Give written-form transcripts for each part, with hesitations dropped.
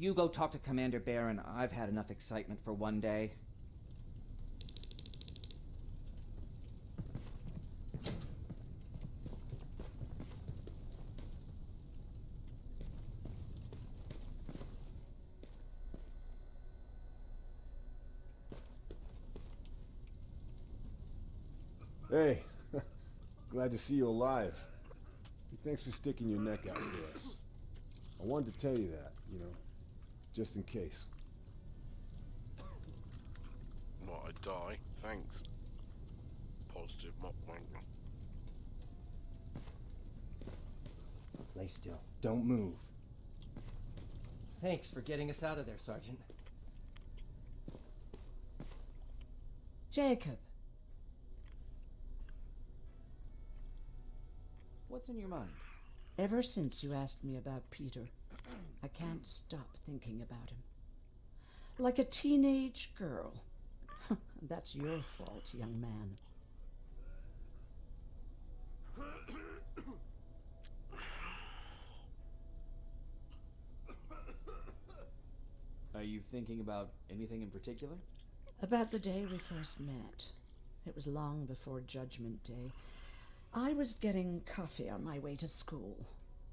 You go talk to Commander Barron. I've had enough excitement for one day. Hey, glad to see you alive. Thanks for sticking your neck out for us. I wanted to tell you that, just in case. What, I die? Thanks. Positive mock wanker. Lay still. Don't move. Thanks for getting us out of there, Sergeant. Jacob. What's in your mind? Ever since you asked me about Peter, I can't stop thinking about him. Like a teenage girl. That's your fault, young man. Are you thinking about anything in particular? About the day we first met. It was long before Judgment Day. I was getting coffee on my way to school.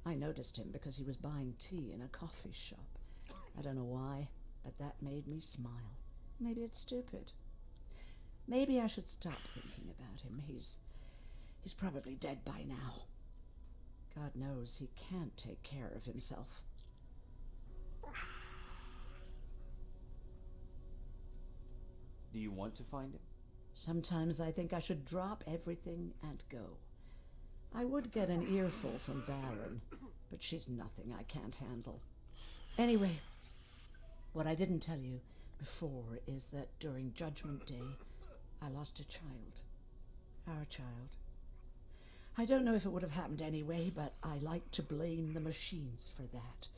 I noticed him because he was buying tea in a coffee shop. I don't know why, but that made me smile. Maybe it's stupid. Maybe I should stop thinking about him. He's probably dead by now. God knows he can't take care of himself. Do you want to find him? Sometimes I think I should drop everything and go. I would get an earful from Baron, but she's nothing I can't handle. Anyway, what I didn't tell you before is that during Judgment Day, I lost a child. Our child. I don't know if it would have happened anyway, but I like to blame the machines for that.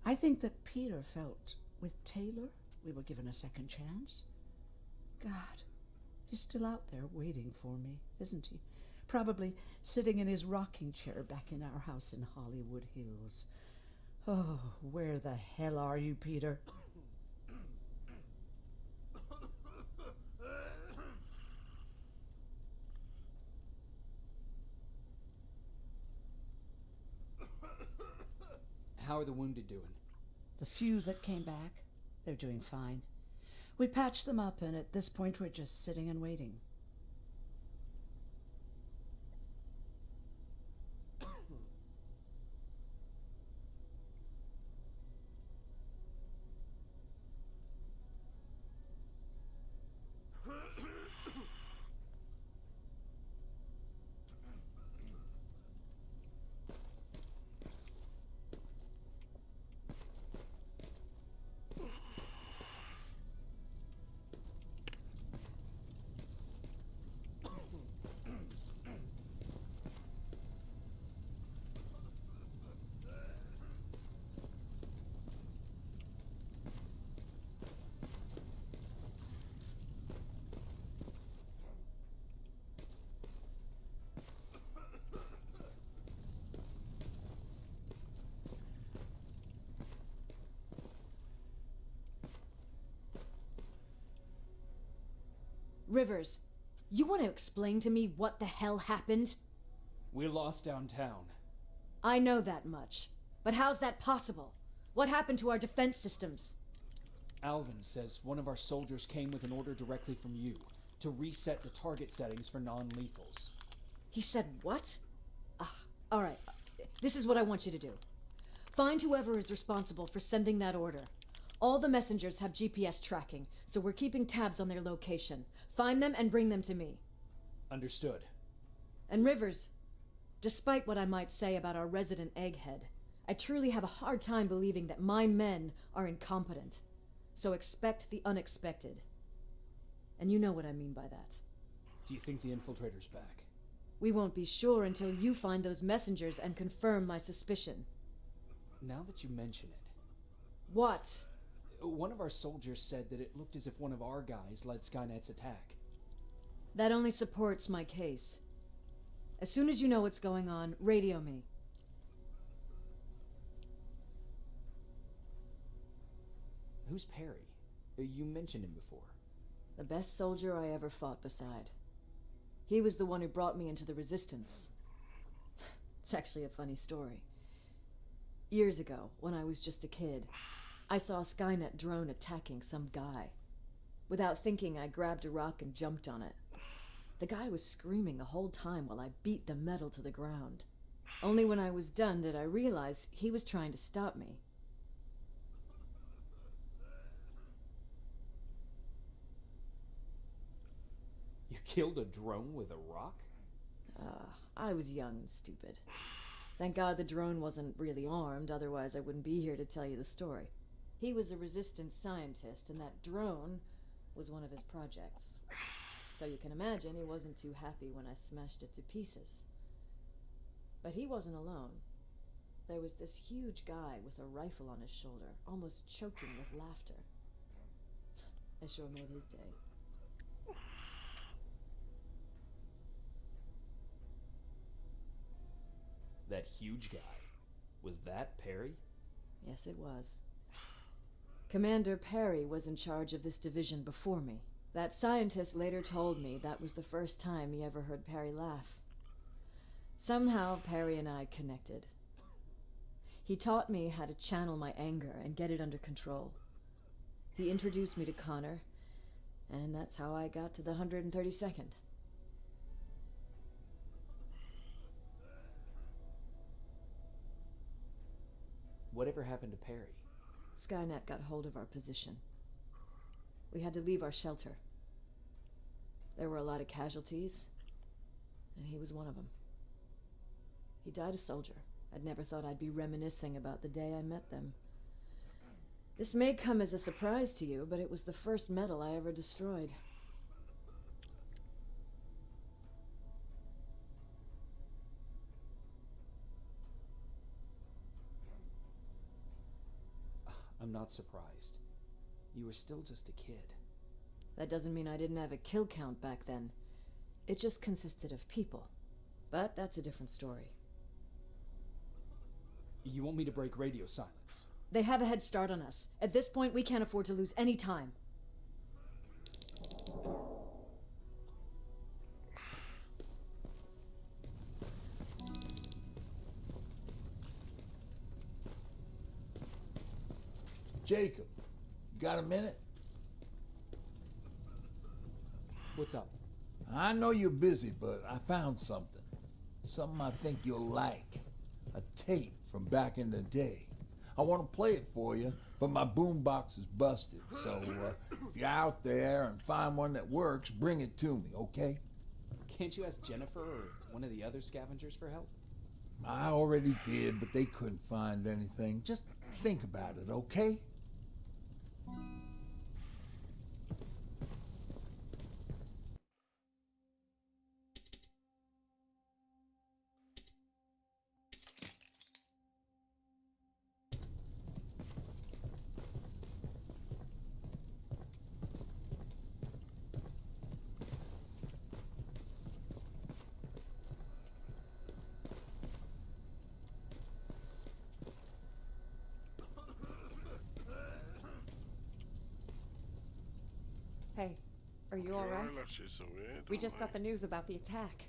I think that Peter felt with Taylor we were given a second chance. God, he's still out there waiting for me, isn't he? Probably sitting in his rocking chair back in our house in Hollywood Hills. Oh, where the hell are you, Peter? How are the wounded doing? The few that came back, they're doing fine. We patched them up, and at this point we're just sitting and waiting. Rivers, you want to explain to me what the hell happened? We lost downtown. I know that much. But how's that possible? What happened to our defense systems? Alvin says one of our soldiers came with an order directly from you to reset the target settings for non-lethals. He said what? All right. This is what I want you to do. Find whoever is responsible for sending that order. All the messengers have GPS tracking, so we're keeping tabs on their location. Find them and bring them to me. Understood. And Rivers, despite what I might say about our resident egghead, I truly have a hard time believing that my men are incompetent. So expect the unexpected. And you know what I mean by that. Do you think the infiltrator's back? We won't be sure until you find those messengers and confirm my suspicion. Now that you mention it... What? One of our soldiers said that it looked as if one of our guys led Skynet's attack. That only supports my case. As soon as you know what's going on, radio me. Who's Perry? You mentioned him before. The best soldier I ever fought beside. He was the one who brought me into the Resistance. It's actually a funny story. Years ago, when I was just a kid, I saw a Skynet drone attacking some guy. Without thinking, I grabbed a rock and jumped on it. The guy was screaming the whole time while I beat the metal to the ground. Only when I was done did I realize he was trying to stop me. You killed a drone with a rock? I was young and stupid. Thank God the drone wasn't really armed, otherwise I wouldn't be here to tell you the story. He was a Resistance scientist, and that drone was one of his projects. So you can imagine he wasn't too happy when I smashed it to pieces. But he wasn't alone. There was this huge guy with a rifle on his shoulder, almost choking with laughter. I sure made his day. That huge guy. Was that Perry? Yes, it was. Commander Perry was in charge of this division before me. That scientist later told me that was the first time he ever heard Perry laugh. Somehow, Perry and I connected. He taught me how to channel my anger and get it under control. He introduced me to Connor, and that's how I got to the 132nd. Whatever happened to Perry? Skynet got hold of our position. We had to leave our shelter. There were a lot of casualties, and he was one of them. He died a soldier. I'd never thought I'd be reminiscing about the day I met them. This may come as a surprise to you, but it was the first metal I ever destroyed. I'm not surprised. You were still just a kid. That doesn't mean I didn't have a kill count back then. It just consisted of people. But that's a different story. You want me to break radio silence? They have a head start on us. At this point, we can't afford to lose any time. Jacob, got a minute? What's up? I know you're busy, but I found something. Something I think you'll like. A tape from back in the day. I want to play it for you, but my boombox is busted. So if you're out there and find one that works, bring it to me, okay? Can't you ask Jennifer or one of the other scavengers for help? I already did, but they couldn't find anything. Just think about it, okay? Hey, are you all Your right? eyelashes are weird, We aren't just got they? the news about the attack.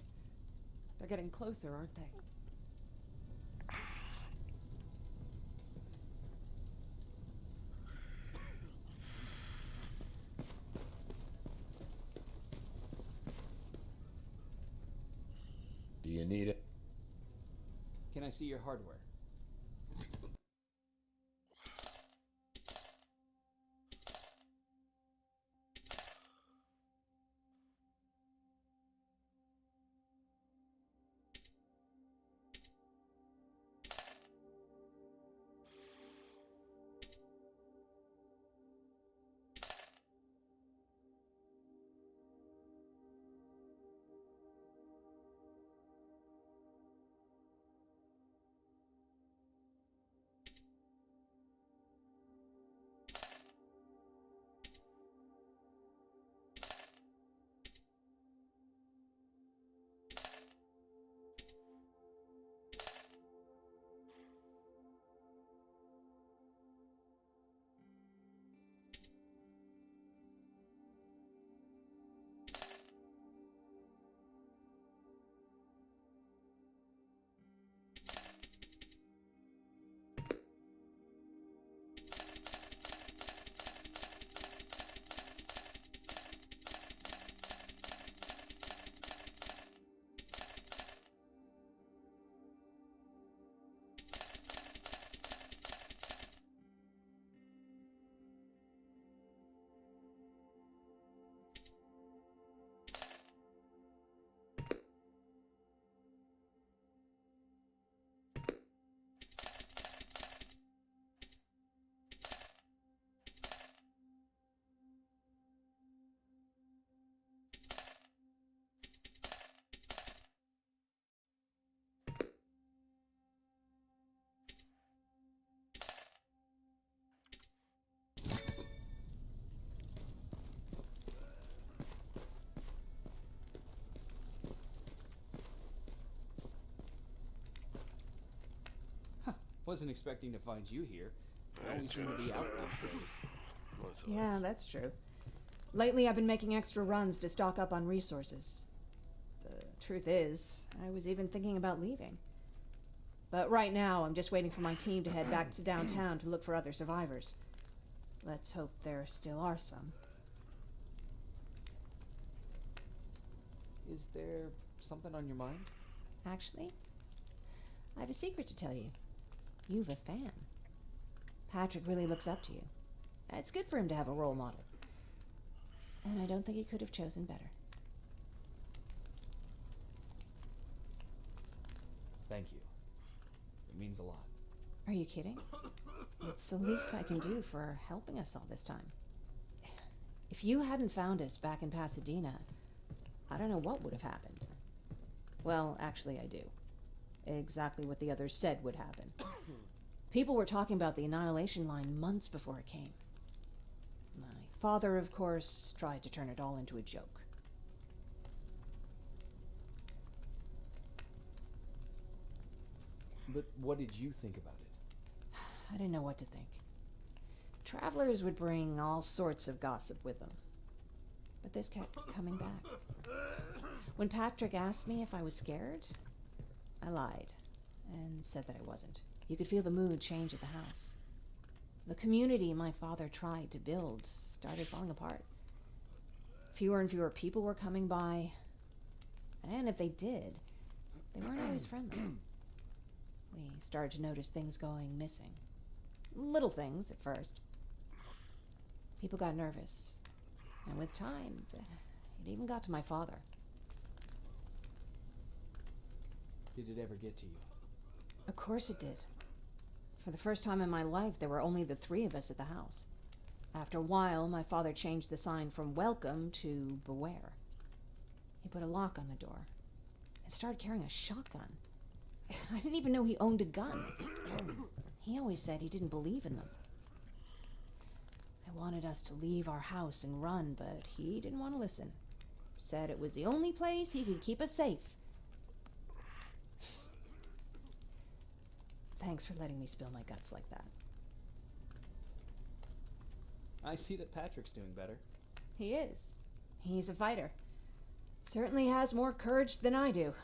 They're getting closer, aren't they? Do you need it? Can I see your hardware? wasn't expecting to find you here. I always seem to be out these days. Yeah, that's true. Lately, I've been making extra runs to stock up on resources. The truth is, I was even thinking about leaving. But right now, I'm just waiting for my team to head back to downtown to look for other survivors. Let's hope there still are some. Is there something on your mind? Actually, I have a secret to tell you. You've a fan. Patrick really looks up to you. It's good for him to have a role model. And I don't think he could have chosen better. Thank you. It means a lot. Are you kidding? It's the least I can do for helping us all this time. If you hadn't found us back in Pasadena, I don't know what would have happened. Well, actually, I do. Exactly what the others said would happen. People were talking about the Annihilation Line months before it came. My father, of course, tried to turn it all into a joke. But what did you think about it? I didn't know what to think. Travelers would bring all sorts of gossip with them. But this kept coming back. When Patrick asked me if I was scared, I lied and said that I wasn't. You could feel the mood change at the house. The community my father tried to build started falling apart. Fewer and fewer people were coming by, and if they did, they weren't always friendly. We started to notice things going missing. Little things at first. People got nervous, and with time, it even got to my father. Did it ever get to you? Of course it did. For the first time in my life, there were only the three of us at the house. After a while, my father changed the sign from welcome to beware. He put a lock on the door and started carrying a shotgun. I didn't even know he owned a gun. He always said he didn't believe in them. I wanted us to leave our house and run, but he didn't want to listen. Said it was the only place he could keep us safe. Thanks for letting me spill my guts like that. I see that Patrick's doing better. He is. He's a fighter. Certainly has more courage than I do.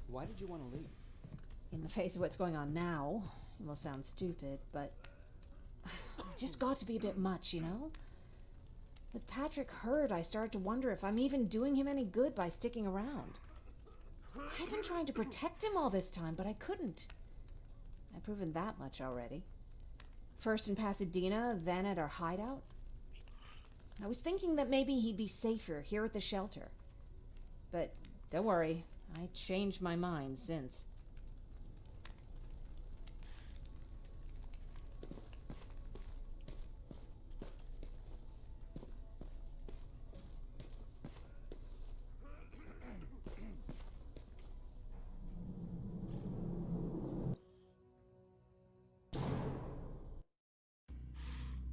Why did you want to leave? In the face of what's going on now, it will sound stupid, but it just got to be a bit much, you know? With Patrick hurt, I started to wonder if I'm even doing him any good by sticking around. I've been trying to protect him all this time, but I couldn't. I've proven that much already. First in Pasadena, then at our hideout. I was thinking that maybe he'd be safer here at the shelter. But don't worry, I changed my mind since.